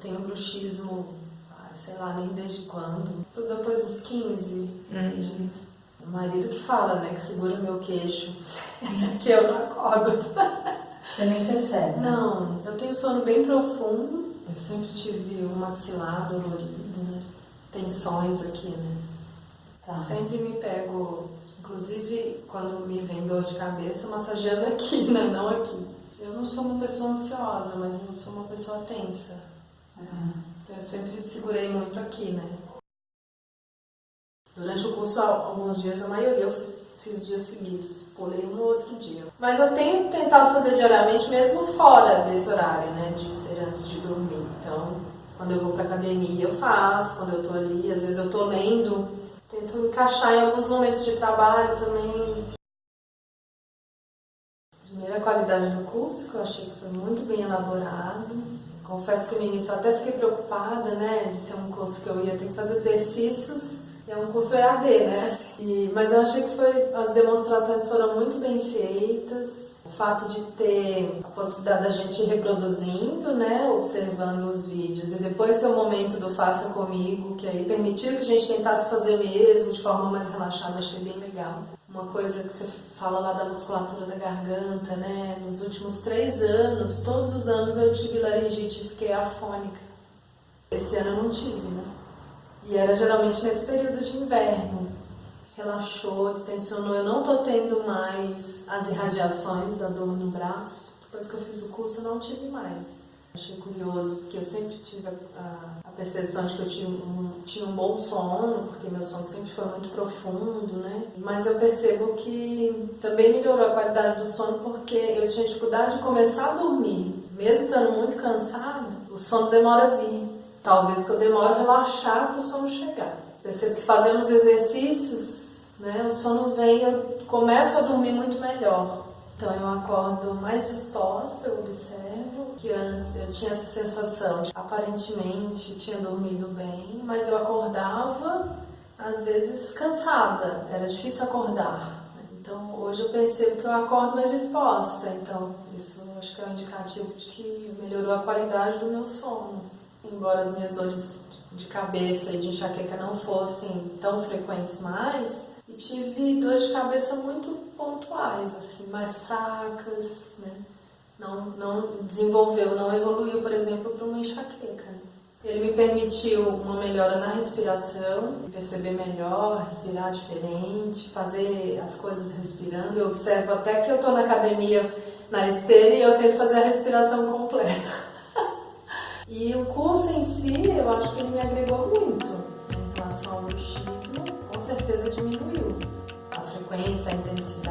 tenho bruxismo, sei lá, nem desde quando. Depois dos 15, acredito. O marido que fala, né, que segura o meu queixo, que eu não acordo. Você nem percebe? Não, eu tenho sono bem profundo. Eu sempre tive o maxilar dolorido, né? Tensões aqui, né? Tá. Sempre me pego, inclusive quando me vem dor de cabeça, massageando aqui, né? Não aqui. Eu não sou uma pessoa ansiosa, mas eu sou uma pessoa tensa. Então eu sempre segurei muito aqui, né? Durante o curso, alguns dias, a maioria eu fiz dias seguidos. Pulei um ou outro dia. Mas eu tenho tentado fazer diariamente, mesmo fora desse horário, né? De ser antes de dormir. Então, quando eu vou pra academia, eu faço. Quando eu tô ali, às vezes eu tô lendo. Tento encaixar em alguns momentos de trabalho também. Primeira qualidade do curso, que eu achei que foi muito bem elaborado. Confesso que no início eu até fiquei preocupada, né? De ser um curso que eu ia ter que fazer exercícios. É um curso EAD, né? Mas eu achei que as demonstrações foram muito bem feitas. O fato de ter a possibilidade da gente ir reproduzindo, né? Observando os vídeos. E depois ter o momento do faça comigo, que aí permitiu que a gente tentasse fazer mesmo de forma mais relaxada. Achei bem legal. Uma coisa que você fala lá da musculatura da garganta, né? Nos últimos 3 anos, todos os anos eu tive laringite e fiquei afônica. Esse ano eu não tive, né? E era geralmente nesse período de inverno. Relaxou, distensionou. Eu não tô tendo mais as irradiações da dor no braço. Depois que eu fiz o curso, eu não tive mais. Achei curioso, porque eu sempre tive a percepção de que eu tinha um bom sono, porque meu sono sempre foi muito profundo, né? Mas eu percebo que também melhorou a qualidade do sono, porque eu tinha dificuldade de começar a dormir. Mesmo estando muito cansado, o sono demora a vir. Talvez que eu demore a relaxar para o sono chegar. Percebo que fazendo os exercícios, né, o sono vem, eu começo a dormir muito melhor. Então eu acordo mais disposta, eu observo que antes eu tinha essa sensação de aparentemente tinha dormido bem, mas eu acordava às vezes cansada, era difícil acordar. Então hoje eu percebo que eu acordo mais disposta, então isso eu acho que é um indicativo de que melhorou a qualidade do meu sono. Embora as minhas dores de cabeça e de enxaqueca não fossem tão frequentes mais, e tive dores de cabeça muito pontuais, assim, mais fracas, né? Não desenvolveu, não evoluiu, por exemplo, para uma enxaqueca. Ele me permitiu uma melhora na respiração, perceber melhor, respirar diferente, fazer as coisas respirando. Eu observo até que eu estou na academia, na esteira, e eu tento fazer a respiração completa. E o curso em si, eu acho que ele me agregou muito em relação ao bruxismo, com certeza diminuiu a frequência, a intensidade.